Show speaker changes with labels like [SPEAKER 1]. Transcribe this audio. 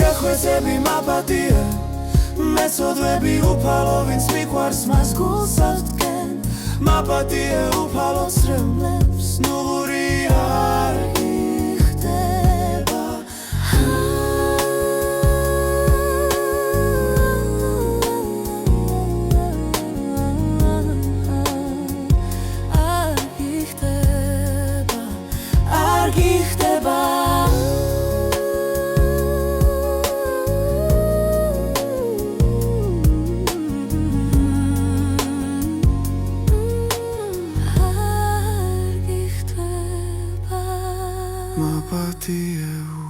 [SPEAKER 1] შეხვეწები მაპატია მესოდვები უფალო ვინც მიყვარს მას გულს აღდგენ მაპატია უფალო სრემლებს ნუღური არ იხდება არ იხდება Mapatie